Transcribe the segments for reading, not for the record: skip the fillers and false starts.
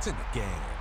It's in the game.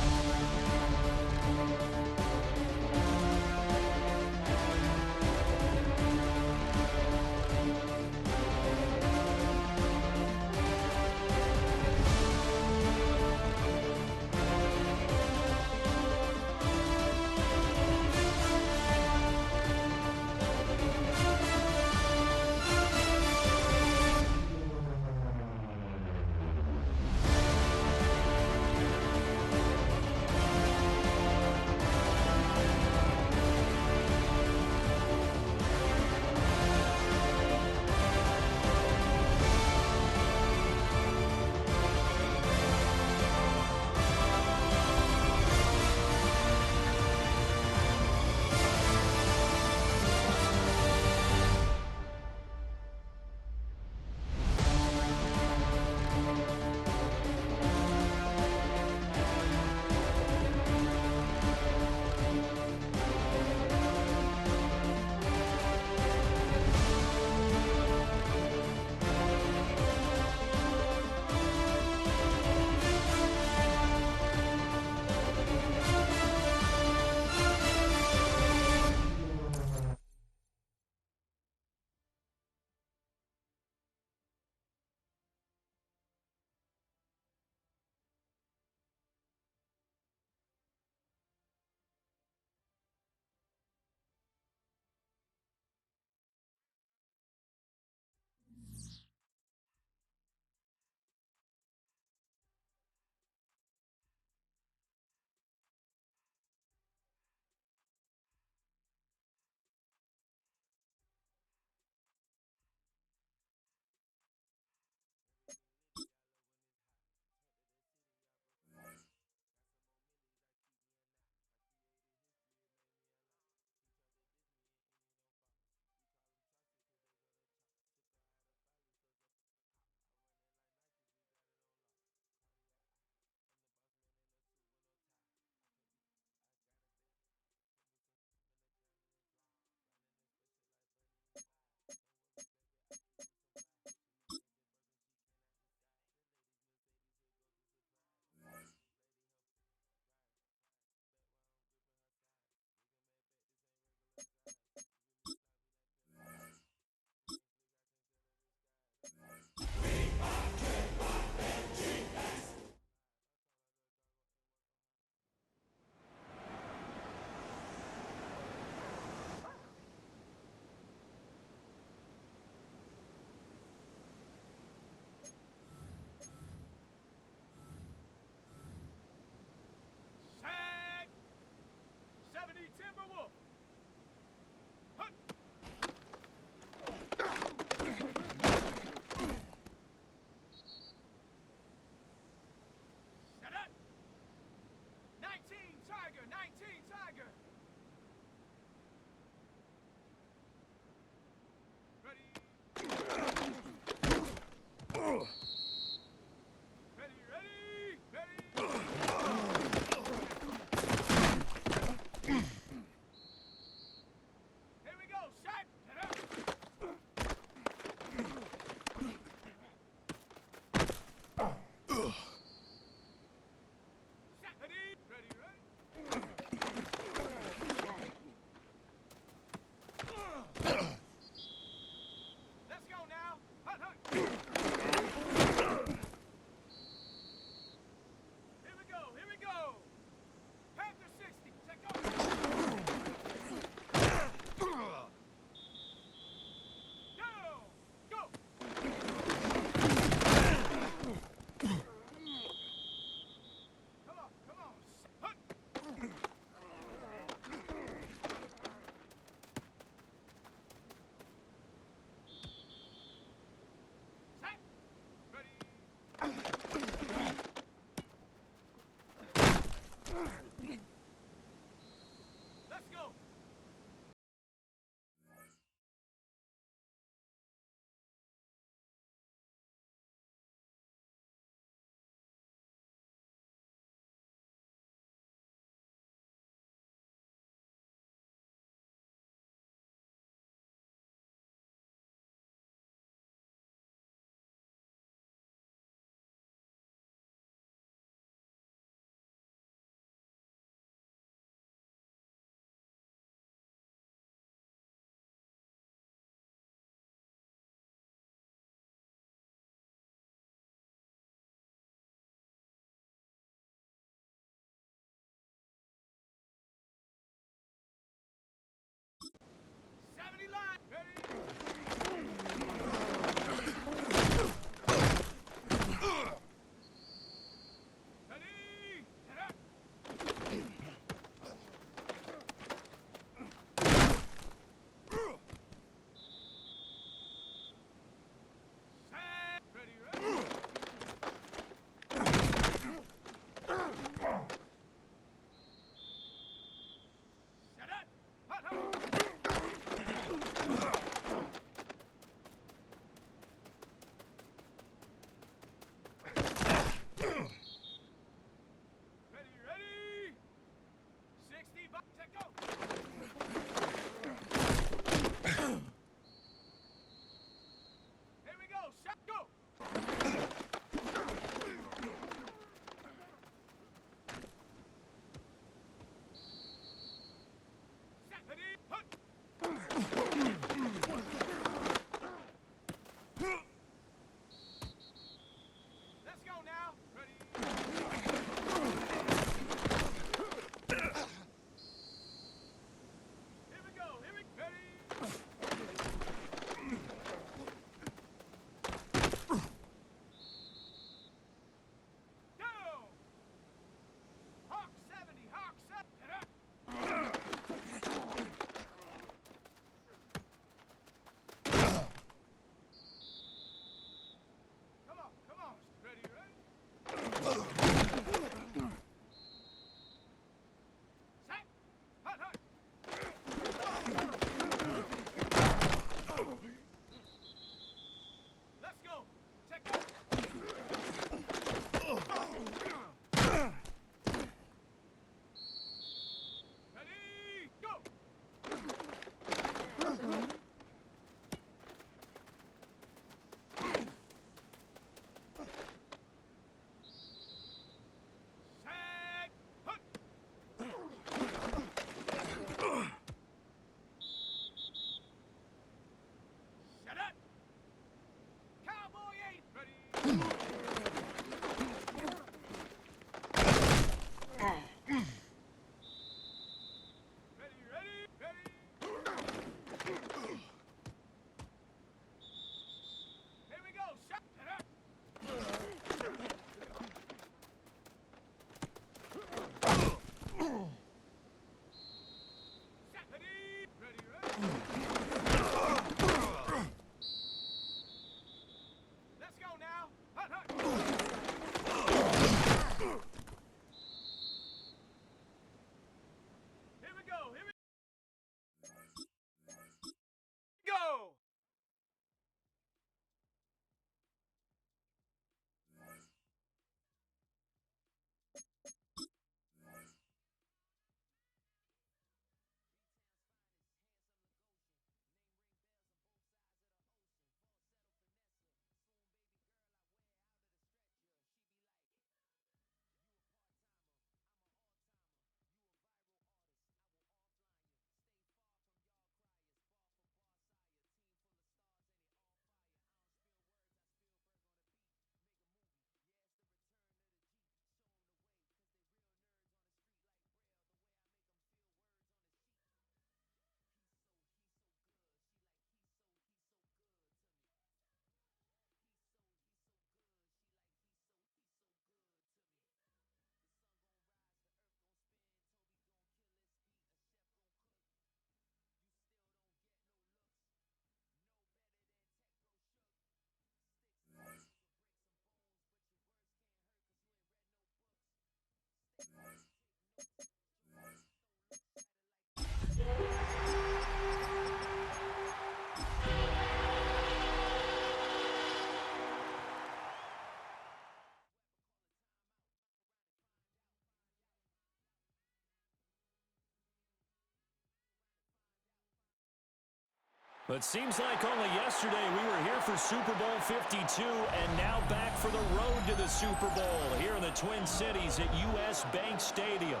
But seems like only yesterday we were here for Super Bowl 52, and now back for the road to the Super Bowl here in the Twin Cities at US Bank Stadium.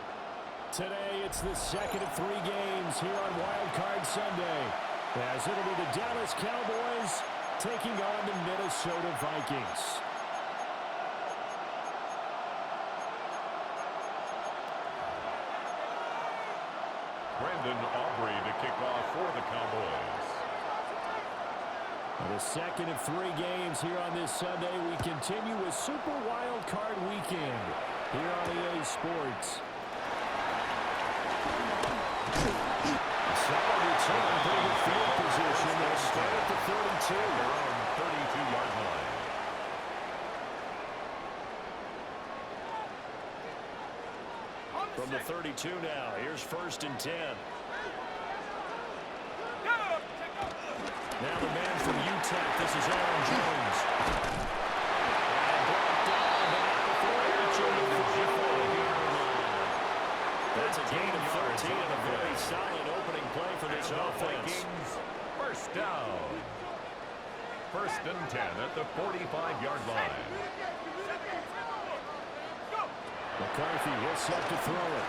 Today, it's the second of 3 games here on Wild Card Sunday, as it'll be the Dallas Cowboys taking on the Minnesota Vikings. Brandon Aubrey to kick off for the Cowboys. The second of 3 games here on this Sunday. We continue with Super Wild Card Weekend here on EA Sports. Solid return, pretty good field position. They'll start at the 32. They're on 32-yard line. From the 32 now, here's 1st and 10. Now the man from UTEP, this is Aaron Jones. And brought down, but at the 4, that's a gain of 13 and the 45-yard line. McCarthy will set to throw it.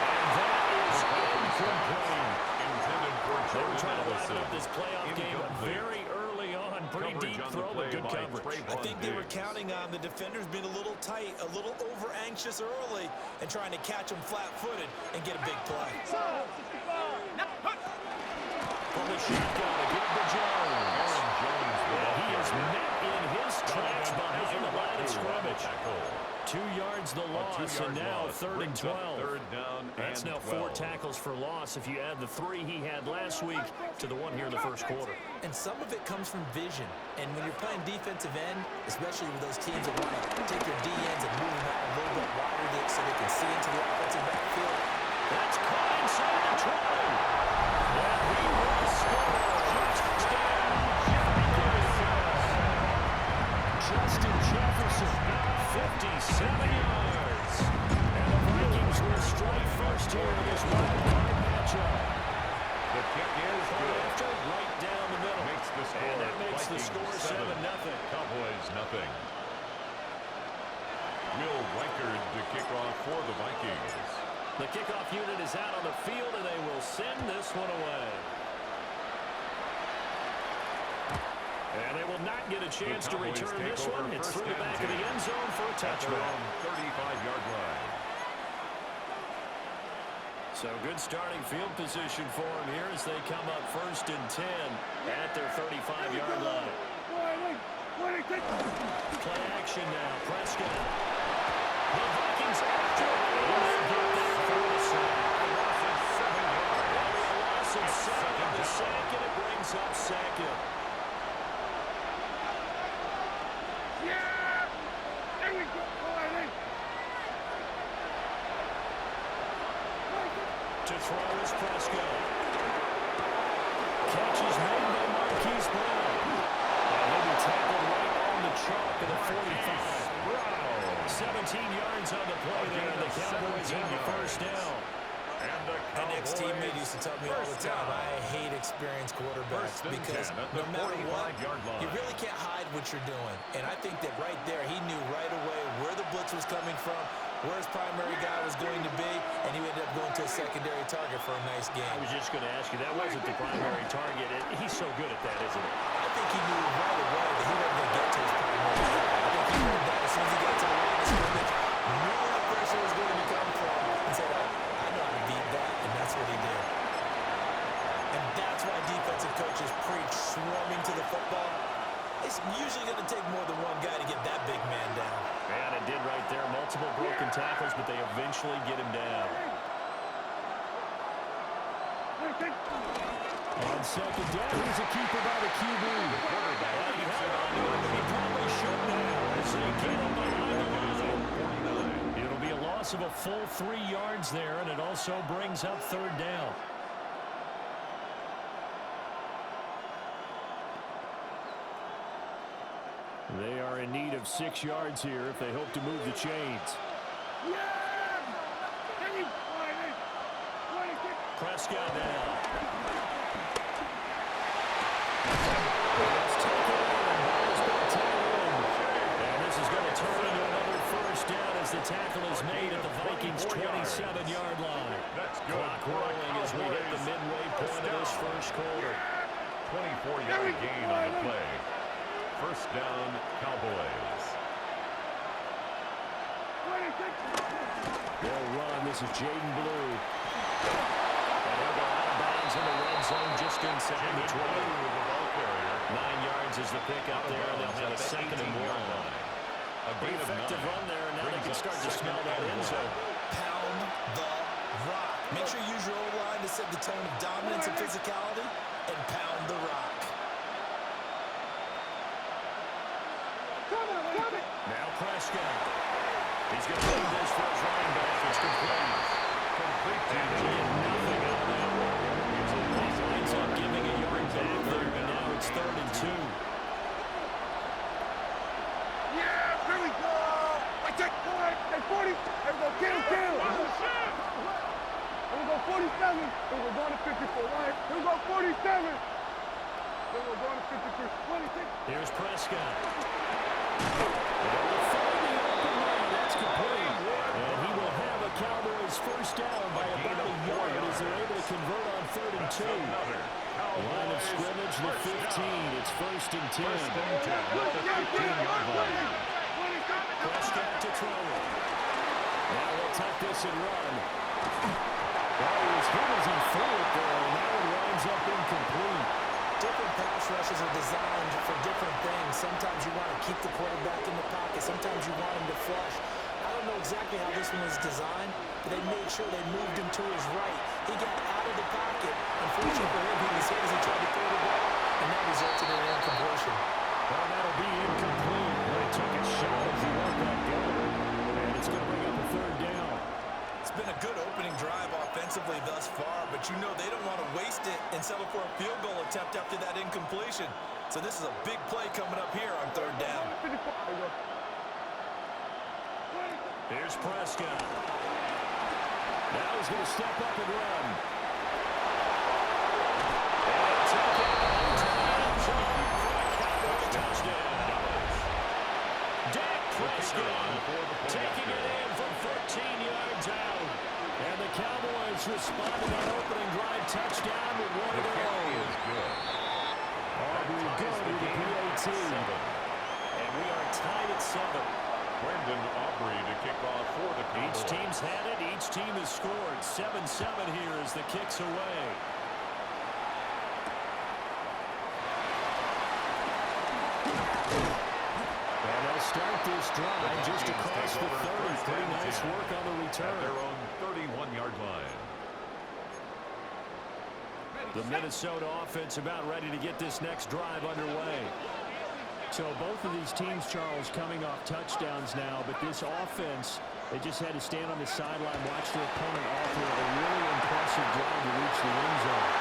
And that is incomplete. Intended for They were Jordan trying to wrap Addison. up this playoff game Incomplete. very early on. Pretty Coverage deep on the throw, play but good by coverage. Trayvon I think they were Diggs. counting on the defenders being a little tight, a little over-anxious early, and trying to catch them flat-footed and get a big play. From the shotgun, a give to Jones. Aaron Jones with And the he is carry. met in his tracks behind the line of scrimmage. Tackle. 2 yards the A loss, 2-yard and now loss 3rd and brings up 12. Third down That's and now 4 tackles for loss if you add the 3 he had last week to the one here in the first quarter. And some of it comes from vision. And when you're playing defensive end, especially with those teams that want to take their DNs and move them out a little bit wider so they can see into the offensive backfield. That's caught inside the 20. And he will score. Justin Jefferson, 57 yards. And the Vikings will strike first here in this wild card matchup. The kick is good. After right down the middle. Makes the score. And that makes the Vikings score 7-0. Cowboys nothing. Will Reichard to kick off for the Vikings. The kickoff unit is out on the field, and they will send this one away. And they will not get a chance to Cowboys return take this over one. It's first through the down back of the end zone for a at their touchback. own 35-yard line. So good starting field position for them here as they come up 1st and 10 at their 35-yard line. Play action now. Prescott. The Vikings after it. Get there for the sack. Loss of 7 on the sack, and it brings up 2nd. To throw is Prescott. Catch is made by Marquise Brown. And he'll be tackled right on the chalk of the 45. 17 yards on the play there, and the Cowboys have the first down. And the My next Cowboys teammate used to tell me all the first time, down. I hate experienced quarterbacks First and because 10 at no the matter what, 45-yard line. you really can't hide what you're doing. And I think that right there, he knew right away where the blitz was coming from, where his primary guy was going to be, and he ended up going to a secondary target for a nice I game. was just going to ask you, that wasn't the primary target. He's so good at that, isn't he? I think he knew right away that he wasn't going to get to his primary guy. I think he knew that as soon as he got to the line of scrimmage, knew where the pressure was going to come from, and said, I know how to beat that, and that's what he did. And that's why defensive coaches preach swarming to the football. It's usually going to take more than one guy to get that big man down. And it did right there. Multiple broken tackles, but they eventually get him down. On 2nd down, he's a keeper by the QB. And he held on to it, but he probably shouldn't have as they get him behind the line. It'll be a loss of a full 3 yards there, and it also brings up 3rd down. They are in need of 6 yards here if they hope to move the chains. Prescott now. Let's take it in. Ball's been taken in. And this is going to turn into another first down as the tackle is made at the Vikings' 27-yard line. That's good. Clock rolling as we hit the midway point of this first quarter. 24-yard gain on the play. First down, Cowboys. They'll run. This is Jaden Blue. And he'll go out of bounds in the red zone just inside the 20. With the ball carrier. 9 yards is the pickup there. They'll have a 2nd and 1. A gain of Effective 9. run there, and now they Brings can up start to smell 2nd that and end 1. zone. Pound the rock. Make sure you use your O-line to set the tone of dominance and physicality, and pound the rock. Now Prescott. He's going to lead this for his running back. It's complete. And they get nothing out of that one. He winds up giving a yard back there, and now it's 3rd and 2. Here we go! I take point! Take 40! Here we go, kill! Here we go, 47! Here we go, down to 54, right? Here we go, 47! Then we're going to 53. 26. Here's Prescott. That's complete. And he will have a Cowboys first down by about a yard as they're able to convert on 3rd and 2. Line of scrimmage, the 15. It's 1st and 10. First and 10 at the 15-yard line. Prescott to throw it. Now he'll tuck this and run. Well, he was hit as he threw it there, and that one winds up incomplete. Different pass rushes are designed for different things. Sometimes you want to keep the quarterback in the pocket. Sometimes you want him to flush. I don't know exactly how this one was designed, but they made sure they moved him to his right. He got out of the pocket. Unfortunately for him, he was hit as he tried to throw the ball, and that resulted in an incompletion. Well, that'll be incomplete. They took a shot as he let that go. And it's going to bring up a 3rd down. It's been a good opening drive offensively thus far, but you know they don't want to waste it and settle for a field goal attempt after that incompletion. So this is a big play coming up here on 3rd down. Here's Prescott. Now he's going to step up and run. And take it for a Cowboys touchdown. Dak Prescott taking it in from 14 yards out. And the Cowboys responded on opening drive touchdown with 1 to go. Is good. Aubrey good to the PAT. And we are tied at 7. Brandon Aubrey to kick off for the Cowboys. Each team's had it. Each team has scored. 7-7 here as the kick's away. And they'll start this drive just across the 30. Pretty nice work on the return. At their own 31-yard line. The Minnesota offense about ready to get this next drive underway. So both of these teams, Charles, coming off touchdowns now, but this offense, they just had to stand on the sideline, watch their opponent offer a really impressive drive to reach the end zone.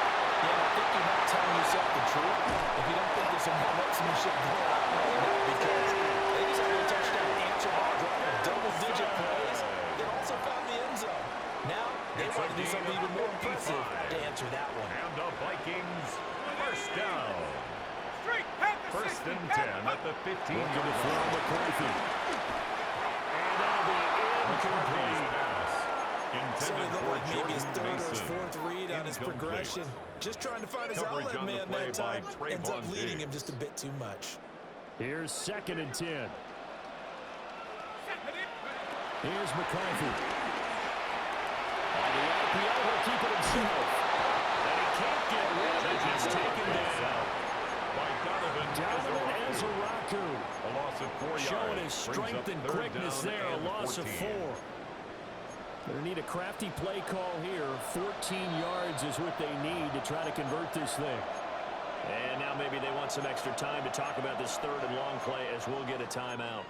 Yeah, I think you're not telling yourself the truth if you don't think there's some marksmanship going on right now, because they just had a touchdown answer ball drive of double-digit plays. They also found the end zone. Now they want to do something even more impressive to answer that one. And the Vikings first down. Straight, half the 1st 60, and half 10 at the 15-yard From line. McCarthy. And that'll be incomplete. Pass So intended it looked for like maybe his Jordan 3rd or his Mason. 4th read on his Incomplete. progression. Just trying to find his Coverage outlet on the man play that time. by Ends up Trayvon leading him Diggs. just a bit too much. Here's 2nd and 10. Here's McCarthy. On the RPO, he'll keep it himself. And he can't get rid of it. He's taken down. By Donovan Ezeraku. A loss of 4 yards. Showing his Brings strength up and 3rd quickness down there. A and loss of 14. 4. They need a crafty play call here. 14 yards is what they need to try to convert this thing. And now maybe they want some extra time to talk about this 3rd and long play as we'll get a timeout.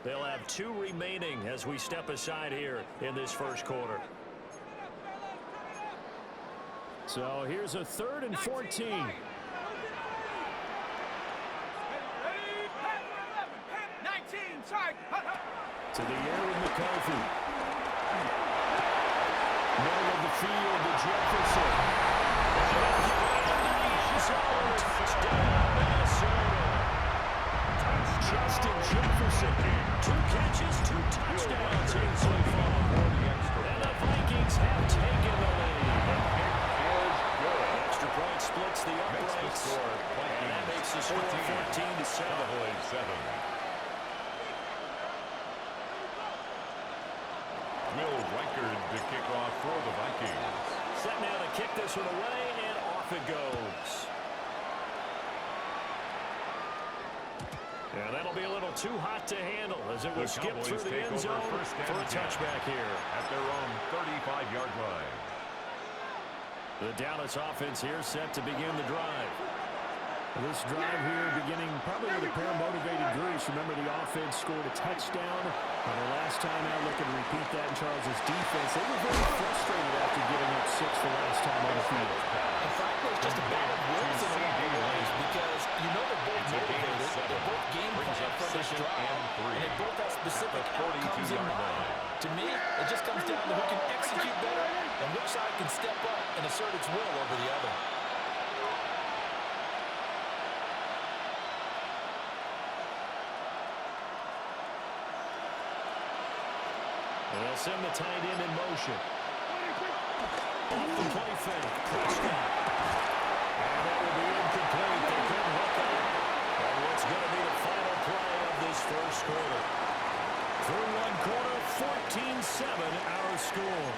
They'll have 2 remaining as we step aside here in this 1st quarter. So here's a 3rd and 14. To the air with McCarthy. Middle of the field to Jefferson. Touchdown, Minnesota. Justin Jefferson. 2 catches, 2 touchdowns here so far. And the Vikings have taken the lead. Extra point splits the uprights. And that makes the score 14-7. Will Reichard to kick off for the Vikings. Set now to kick this one away, and off it goes. Yeah, that'll be a little too hot to handle as it will skip through the end zone for a touchback here. At their own 35-yard line. The Dallas offense here set to begin the drive. This drive here beginning probably with a pair of motivated groups. Remember, the offense scored a touchdown. And the last time out, looking to repeat that in Charles' defense. They were very frustrated after giving up 6 the last time on the field. In fact, it's just a battle of wills in a lot of ways because you know they're both motivated. They're both game plan for this drive. And they both have specific outcomes in mind. To me, it just comes down to who can execute better and which side can step up and assert its will over the other. They'll send the tight end in motion. Off the play fake. Prescott. And that will be incomplete. They couldn't hook up. And what's going to be the final play of this first quarter? Through one quarter, 14-7 our score.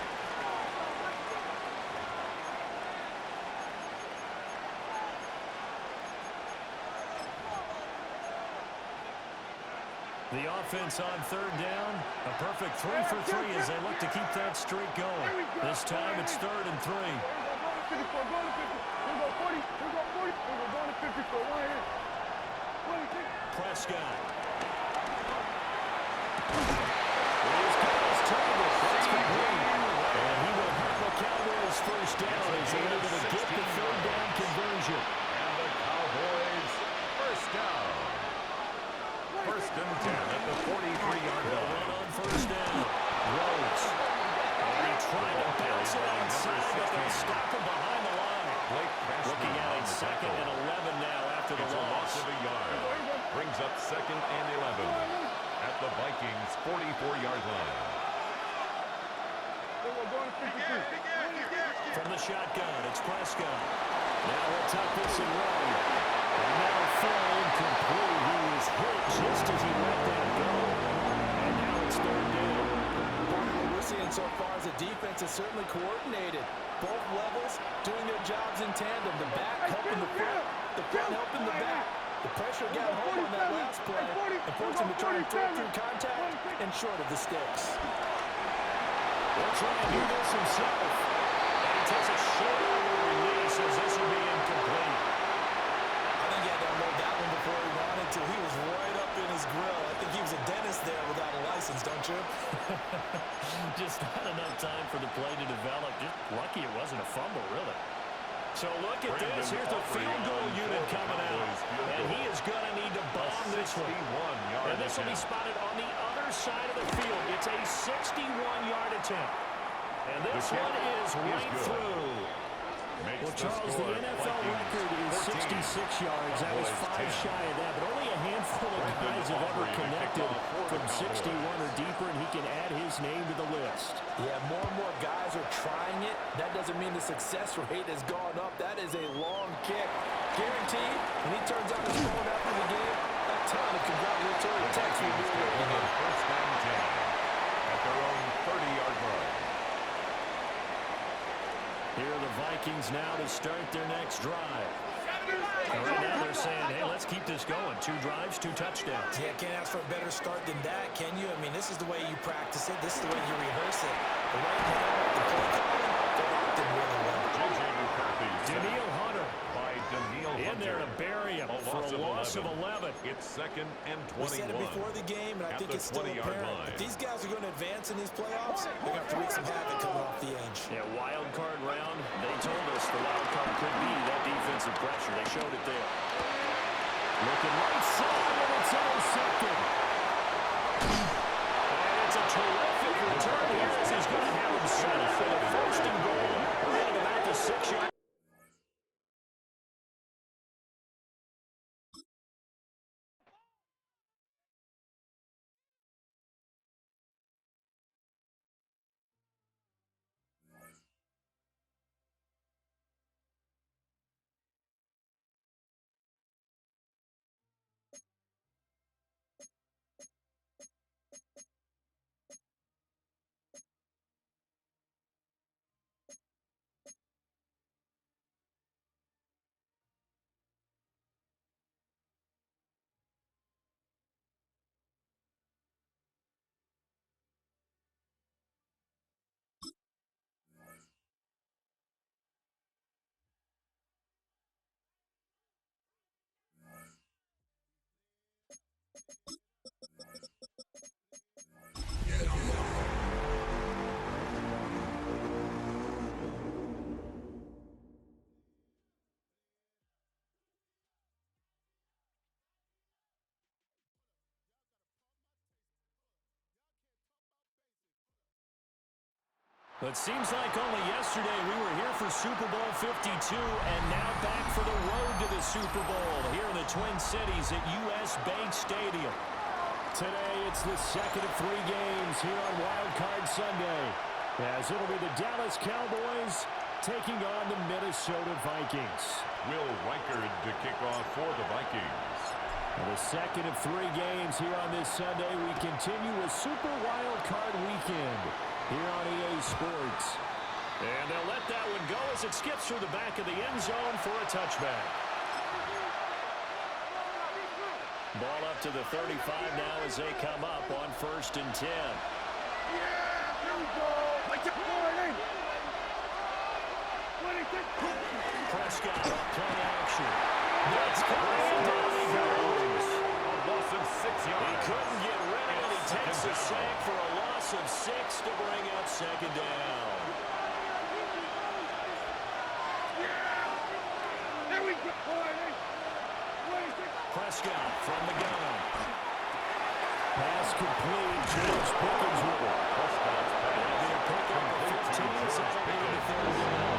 The offense on third down, a perfect 3 for 3 as they look to keep that streak going. This time it's 3rd and 3. Prescott. He's got his target. That's complete. And he will have the Cowboys first down as they're able to get the third down conversion. And the Cowboys first down. 1st and 10 at the 43-yard line. On first down. Rhodes. And he tried to bounce it outside, but they stop him behind the line. Looking at it 2nd and 11 now after the loss. Of a yard. Brings up 2nd and 11 at the Vikings' 44-yard line. From the shotgun, it's Prescott. Now he'll tuck this and run. And now fall incomplete. He was hit just as he let that go. And now it's 3rd down. What we're seeing so far is the defense is certainly coordinated. Both levels doing their jobs in tandem. The back helping the front helping the back. The pressure got home on that last play and forced him to try and throw through contact and short of the sticks. He'll try and do this himself. And he takes a short release as this will be incomplete. I think he had to unload that one before he wanted to. He was right up in his grill. I think he was a dentist there without a license, don't you? Just not enough time for the play to develop. Just lucky it wasn't a fumble, really. So look at this. Here's the field goal unit coming out. And he is going to need to bomb this one. And this will be spotted on the other side of the field. It's a 61-yard attempt. And this one is right through. Well, Charles, the NFL record is 66 yards. That was 5 shy of that, but only a handful of guys have ever connected from 61 or deeper, and he can add his name to the list. Yeah, more and more guys are trying it. That doesn't mean the success rate has gone up. That is a long kick. Guaranteed, when he turns on his phone after the game, a ton of congratulatory texts will be waiting him. 1st and 10 at their own 30-yard line. Here are the Vikings now to start their next drive. And right now they're saying, hey, let's keep this going. 2 drives, 2 touchdowns. Yeah, can't ask for a better start than that, can you? I mean, this is the way you practice it. This is the way you rehearse it. But right now, the play calling, they're locked in really well. J.J. McCarthy Daniil Hunter by Daniil Hunter. in there to bury him for a loss of 11. It's 2nd and 21. We said it before the game, and I think it's still apparent. Line. If these guys are going to advance in these playoffs, they're going to have to wreak some havoc coming off the edge. Yeah, wild card round. They told us the wild card could be that defensive pressure. They showed it there. Looking right side, and it's intercepted. And it's a terrific return here as he's going to have him set up for the 1st and goal. Running about the 6-yard. It seems like only yesterday we were here for Super Bowl 52 and now back for the road to the Super Bowl here in the Twin Cities at U.S. Bank Stadium. Today, it's the second of 3 games here on Wild Card Sunday, as it'll be the Dallas Cowboys taking on the Minnesota Vikings. Will Reichard to kick off for the Vikings. The second of 3 games here on this Sunday. We continue with Super Wild Card Weekend here on EA Sports. And they'll let that one go as it skips through the back of the end zone for a touchback. Ball up to the 35 now as they come up on 1st and 10. Yeah, here we go. Prescott on play action. That's caught. A loss of 6 yards. He couldn't get rid of it. He takes a sack for a loss of 6 to bring up 2nd down. There we go. Prescott from the gun. Pass complete. James Pickens with it. Prescott's pass. They'll pick up the 15. So they'll be the 3rd down.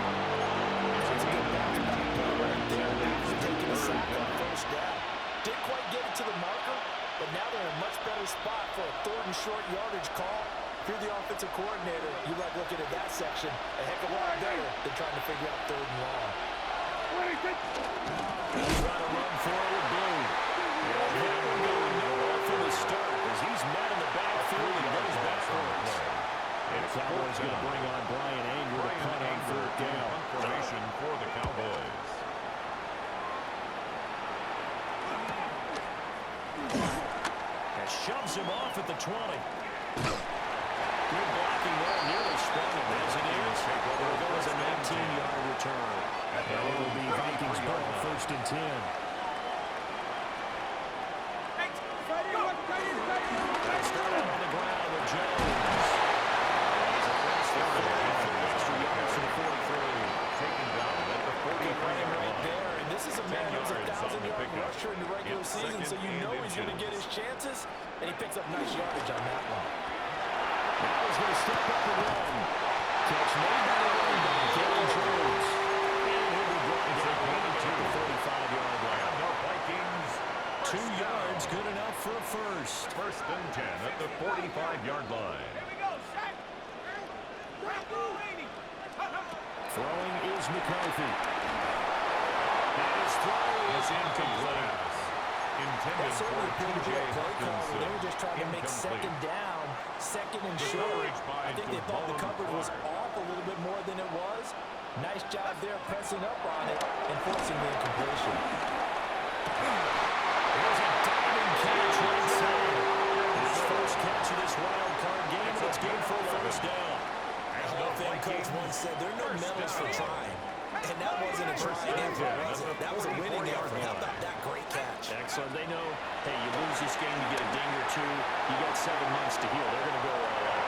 That's a good bounce back play right there after taking a sack on 1st down. Didn't quite get it to the marker, but now they're in a much better spot for a 3rd and short yardage call. If you're the offensive coordinator, you like looking at that section a heck of a lot better than trying to figure out 3rd and long. He's trying to run forward, Blue. That one going nowhere from the start as he's met in the backfield and goes back for it. And the Cowboys going to bring on Brian Anger to punt on 3rd down. Punt formation for the Cowboys. And shoves him off at the 20. Good blocking there, nearly sprung him as it is. There goes a 19-yard return. And it will be Vikings ball, 1st and 10. They start out on the ground with Jones. He's across the 40, extra yards to the 43. Taken down at the 45 Right there, and this is a man who's a 1,000-yard rusher in the regular It's season, so you know he's going to get his chances, and he picks up nice yardage on that one. Now he's going to step up and run. Catch made by the running back, Aaron Jones. And he'll be brought down to the 45-yard line. The Vikings. 2 yards, good enough for a first. 1st and 10 at the 45-yard line. Throwing is McCarthy. And his throw is incomplete. Intended That's for certainly a pretty T.J. good play call. Hawkinson. They were just trying to make Incomplete. 2nd down, 2nd and short. coverage by I think they thought the Devon coverage was Clark. off a little bit more than it was. Nice job there pressing up on it and forcing the incompletion. There's a diving catch right side. His first catch of this wild card game, and it's good for a 1st down. Hall of Fame coach once said there are no medals for trying. And that wasn't a trying effort, was it? That was a winning effort. How about that great catch? Excellent. They know, hey, you lose this game, you get a ding or 2. You got 7 months to heal. They're going to go all out.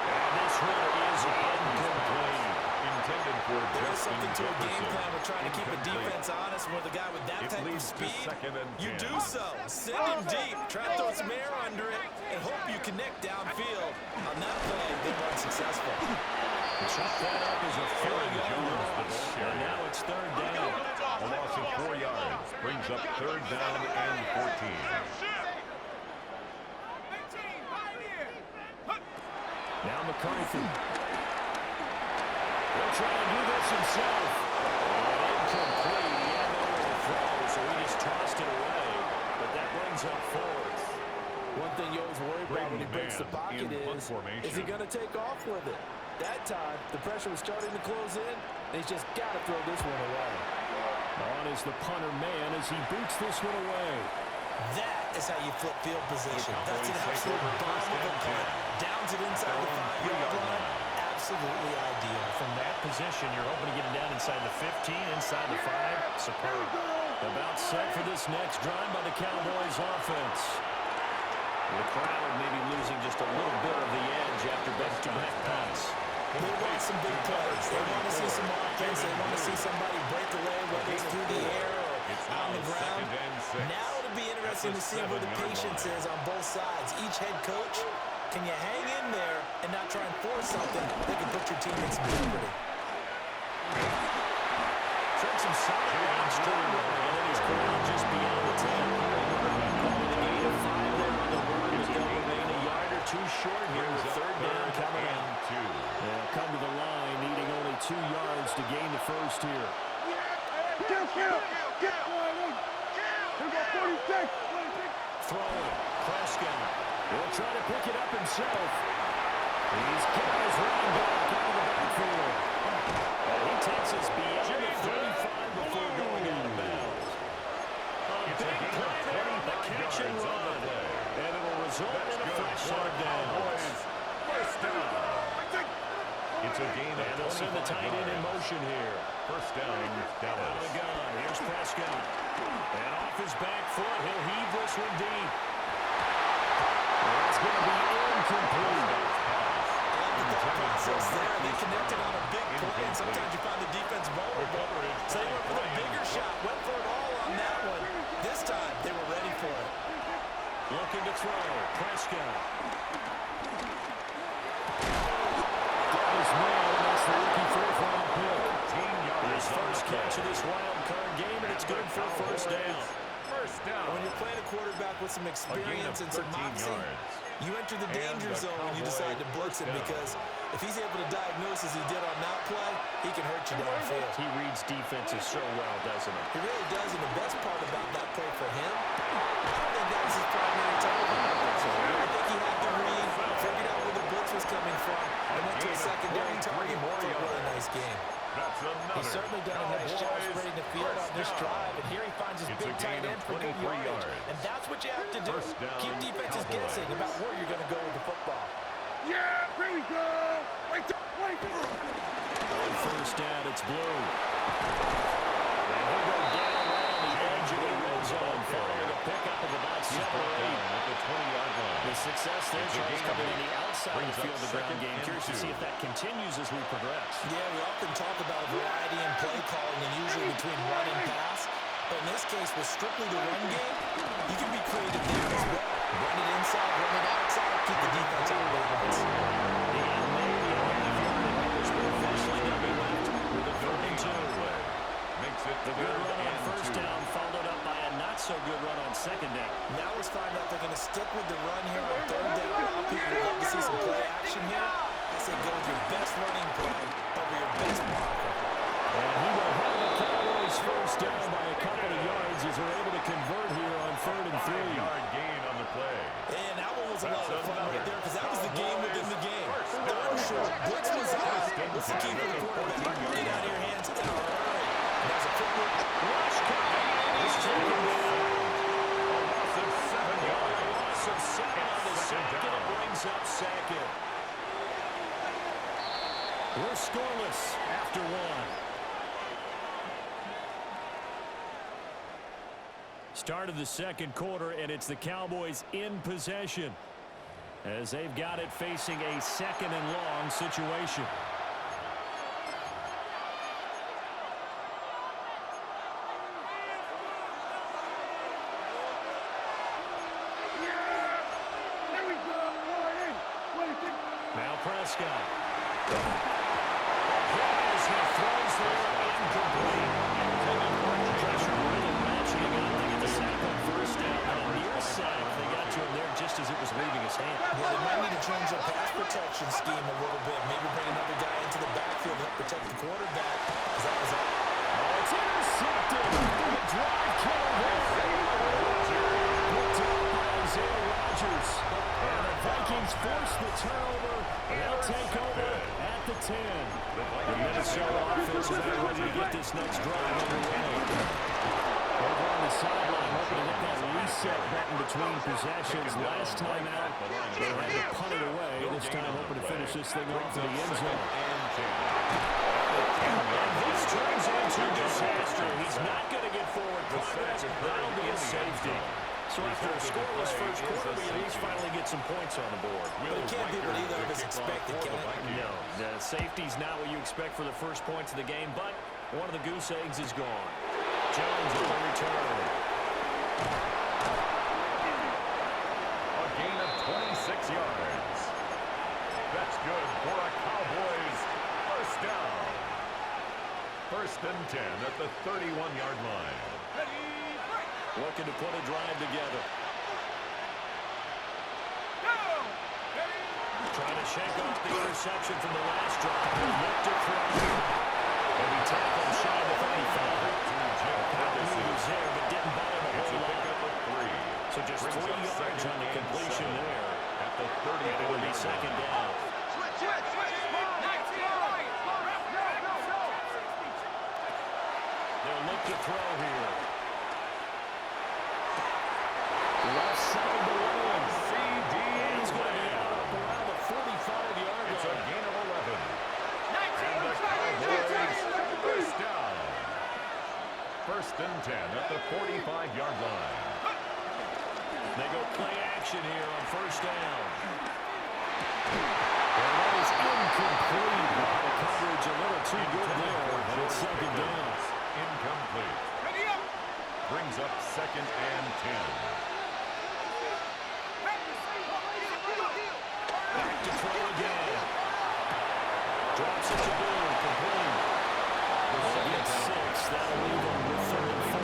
And this one is incomplete. Intended for There is Justin something to a game Jefferson. plan with trying to keep a defense honest with a guy with that It type of leads to speed. 2nd and You 10. do so. Send him deep. Try to throw some air under it and hope you connect downfield. On that play, they were unsuccessful. Chuck that up as a 4-yard Jones, the loss. ball And now it's 3rd down. A loss of 4 yards brings up 3rd down and 14. Now McCarthy. He'll try to do this himself. Incomplete. He had nowhere to throw, so he just tossed it away. But that brings up 4th. One thing you always worry about when he breaks the pocket in punt is formation. he going to take off with it? That time, the pressure was starting to close in, and he's just got to throw this one away. On is the punter man as he boots this one away. That is how you flip field position. That's an Cowboys take absolute over bomb 1st of a and punt. 10. Down to the inside the 5-yard line. Absolutely ideal. From that position, you're hoping to get it down inside the 15, inside the 5. Superb. About set for this next drive by the Cowboys offense. The crowd maybe losing just a little bit of the edge after back-to-back punts. They want some big plays. They want to see some offense. They want to see somebody break away, whether it's through the air or on the ground. Now it'll be interesting to see where the patience is on both sides. Each head coach, can you hang in there and not try and force something that can put your team in some jeopardy? Tried some solid routes to the right, and then he's caught just beyond the 10. Calling the gain of 5 there on the run. too short here with third down coming out. They'll come to the line, needing only 2 yards to gain the first here. Kill. Here we go, 46. Throwing. Prescott. He'll try to pick it up himself. He's got his running back out of the backfield. And he takes us beyond the 35 before going out of bounds. A big play there on the catch and run. And it'll result in a fresh start down. First down. It's a gain of 25 yards. And they'll send the tight end in motion here. First down, Out of Dallas. the gun. Here's Prescott. And off his back foot, he'll heave this one deep. It's going to be incomplete. The thought process there. They connected on a big play, and sometimes you find the defense vulnerable. So they went for the bigger shot, went for it all on that one. This time, they were ready for it. Looking to throw. Prescott. Got his man. That's the rookie fourth-round pick. His first catch of this wild card game, and it's good for a first down. First down. When you're playing a quarterback with some experience and some 13 moxie, yards. you enter the danger zone when you decide to blitz him, because if he's able to diagnose as he did on that play, he can hurt you downfield. He reads defenses so well, doesn't he? He really does, and the best part about that play for him, I don't think that was his primary target. I think he had to read, figured out where the blitz was coming from, and went to a secondary target for a really nice game. That's another. He's certainly done a nice job spreading the field on this drive, and here he finds his It's a big tight gain end of for good 23 yardage. yards. And that's what you have to do. First down, Keep defenses Cowboys. guessing about where you're going to go with the football. Yeah, here we go. Wait. On first down, it's Blue. And he'll go down around the edge of the red zone, following a pickup of about 7 or 8. At the 20-yard line. The success there, It's a Charles, gain coming of in the 8. outside of Brings the up field, the ground second game. and Curious to 2. see if that continues as we progress. Yeah, we often talk about variety in play calling and usually between run and pass. But in this case, with strictly the run game, you can be creative there as well. Run it inside, run it outside, keep the defense out of the runs. And maybe a half-yard numbers, but officially they'll be left with a 32. Makes it The good third run on and first 2. down, followed up by a not-so-good run on second down. Now let's find out they're going to stick with the run here on third down. A lot of people would love to see some play action here. I say go with your best running play over your best blocker. And he will have the Cowboys first down by a couple of yards as they're able to convert here on 3rd and 3. 5-yard gain on the play. And that one was a lot of fun right there, because that was the game within the game. Third and short, blitz was out. What's the key for the quarterback? Get out of your hands in a hurry. And there's a quick look. Rush coming in. He's taken down. A loss of 7 yards. Loss of 7 on the second. It brings up second. We're scoreless after 1. Start of the second quarter, and it's the Cowboys in possession as they've got it facing a second and long situation. Here we go. Now Prescott. As he throws there, incomplete. Pressure really ratcheting up to get the sack on first down. On a near sack, they got to him there just as it was leaving his hand. Yeah, they might need to change their pass protection scheme a little bit. Maybe bring another guy into the backfield to help protect the quarterback, because that was all. Oh, it's intercepted. The drive kill there. Picked up by Isaiah Rodgers. And the Vikings force the turnover. They'll take over at the 10. The Minnesota offense is now ready to get this next drive underway. Over on the sideline, hoping to hit that reset button between possessions. Last time out, they had to punt it away. This time hoping to finish this thing off in the end zone. And this turns into disaster. He's not going to get forward. That'll be a safety. So after a scoreless first quarter, we at least finally get some points on the board. But it can't be what either of us expected, can it? No, the safety's not what you expect for the first points of the game, but one of the goose eggs is gone. Jones will return. A gain of 26 yards. That's good for a Cowboys first down. First and 10 at the 31-yard line. Looking to put a drive together. Go! Ready, Trying to shake off the interception from the last drive. Look to throw. And he tackled shy of the 35. Moves there, but didn't buy him a whole lot. So just 3 yards on the completion there. At the 30, and it'll be second down. They'll look to throw here. Left side to Williams. C.D. He's going to be out up around the 45-yard line. It's a gain of 11. And the Cowboys first down. First and 10 at the 45-yard line. They go play action here on first down. And that is incomplete. The coverage a little too good there. And it's second down. Incomplete. Brings up second and 10. Back to throw again. Drops it to Boone. Complete. He gets 6. That'll leave him with 34.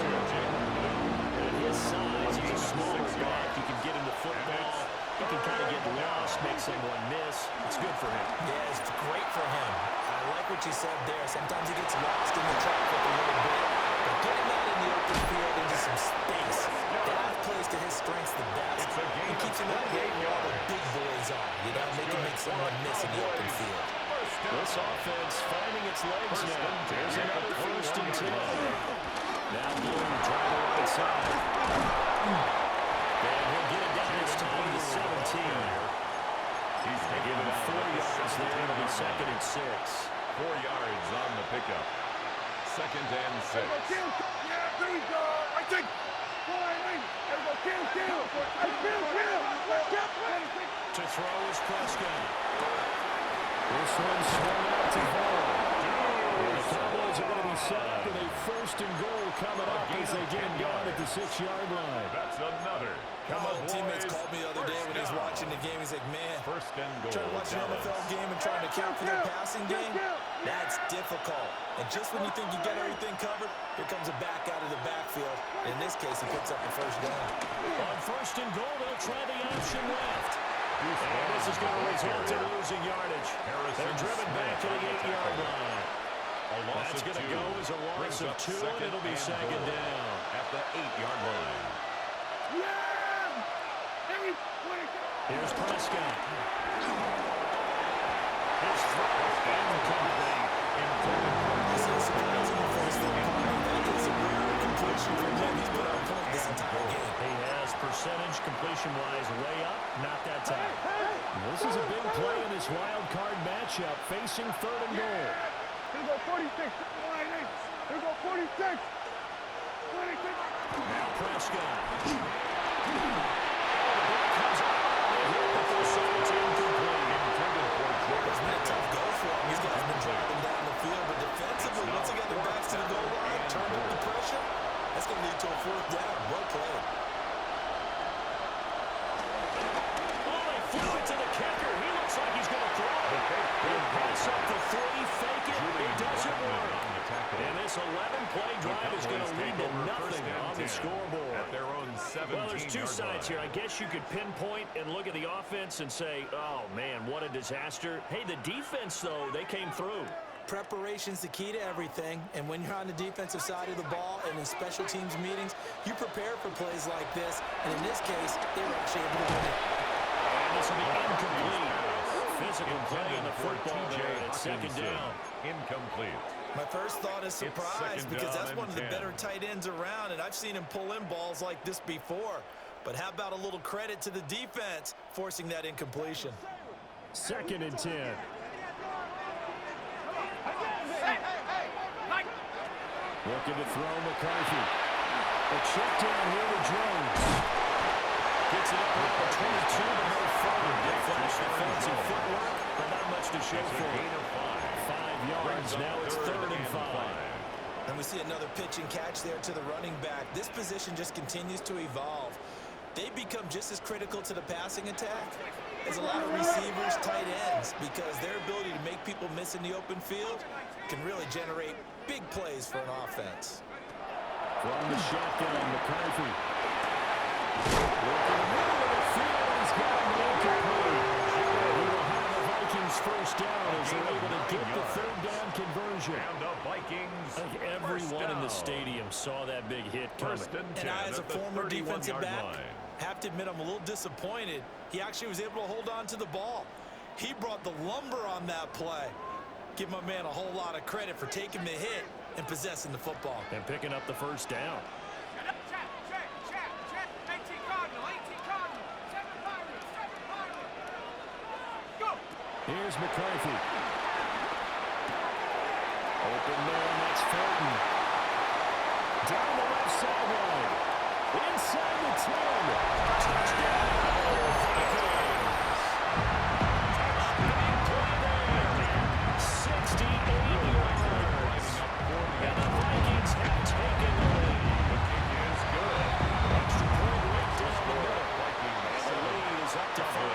At his size, he's a smaller back. You can get him the football. He can kind of get lost, make someone miss. It's good for him. Yeah, it's great for him. I like what you said there. Sometimes he gets lost in the traffic a little bit. But getting out in the open field into some space, that plays to his strengths the best. It keeps him out of getting where all the big boys are. You know, they can make someone miss in the open field. This offense finding its legs now. There's another first and 10. Now Bloom trying the right side. And he'll get it down this time to 17. They give him 4 yards there. It'll be second and 6. 4 yards on the pickup. Second and 6. Yeah, there we go. I think. To throw is Prescott. This one swung out to Vaughn. The Cowboys are going to be set up with a first and goal coming up as they get him down at the 6-yard line. That's another. Come on, Teammates boys. called me the other day when he was watching the game. He's like, man, First and goal. trying to watch an NFL game and trying to account for their passing game, that's difficult. And just when you think you got everything covered, here comes a back out of the backfield. In this case, he picks up the first down. On first and goal, they'll try the option left. And this is going to result in losing yardage. They're driven back to the 8-yard line. That's going to go as a loss of 2, and it'll be second down. At the 8-yard line. Here's Prescott. His throw incomplete. This is surprising the first thing. That is a rare completion from him. He's been on point this entire game. He has percentage completion-wise way up, not that time. This is a big play in this wild card matchup, facing third and goal. Here we go, 46. Here we go, 46. 46. Now Prescott. The ball comes out. But they'll say it's incomplete. It's been a tough go for him. These guys have been driving down the field, but defensively, once they get their backs to the goal line, turned up the pressure, that's going to lead to a fourth down. Well played. Oh, they flew it to the kicker. He looks like he's going to throw it. He'll pass up the 3, fake it. It doesn't work. And this 11-play drive is going to lead to nothing on the scoreboard. At their own 17-yard Well, there's 2 sides here. I guess you could pinpoint and look at the offense and say, oh, man, what a disaster. Hey, the defense, though, they came through. Preparation's the key to everything, and when you're on the defensive side of the ball and in special teams meetings, you prepare for plays like this, and in this case, they were actually able to win it. And this will be incomplete. Physical play on the football there at second down. Incomplete. My first thought is surprise second because down that's and one of the 10. better tight ends around, and I've seen him pull in balls like this before. But how about a little credit to the defense forcing that incompletion? Second and 10. Looking to throw McCarthy. A check down here to Jones. Gets it up at the 22, but no further. They flash the fancy footwork, but not much to show for it. 5 yards. Now it's third and 5. And we see another pitch and catch there to the running back. This position just continues to evolve. They become just as critical to the passing attack as a lot of receivers, tight ends, because their ability to make people miss in the open field can really generate big plays for an offense. From the shotgun, McCarthy. Working the middle of the field. He's got him incomplete. He will have nice first down as they're able to get the third down conversion. And the Vikings. I think everyone in the stadium saw that big hit coming. First and 10 And I, as a at the former defensive 31-yard back, line. have to admit I'm a little disappointed. He actually was able to hold on to the ball. He brought the lumber on that play. Give my man a whole lot of credit for taking the hit and possessing the football. And picking up the first down. Check. 18 Cardinal. 18 Cardinal. 7 Pirates. 7 Pirates. Go. Here's McCarthy. Open man, that's Fulton. Down the left sideline. Inside the 10. Touchdown, Vikings. 68 yards. And the Vikings have taken the lead. The kick is good. Extra point right down the middle. Vikings And the lead is up to 5.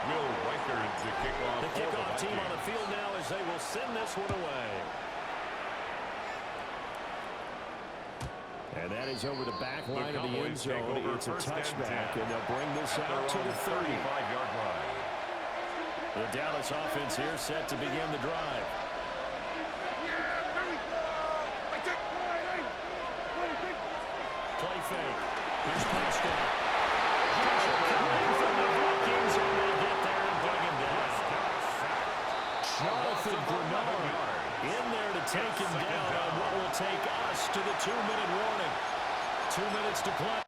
Will Riker to kick off. The kickoff team on the field now as they will send this one away. And that is over the back line of the end zone. It's a touchback, and they'll bring this out to the 30. 35-yard line. The Dallas offense here set to begin the drive. Yeah, there we go. I take point. Play fake. Here's Prescott. Pressure coming from the Vikings, and they get there and bring him down. Jonathan Bernard in there to take him down on what will take us to the 2-minute warning. 2 minutes to play.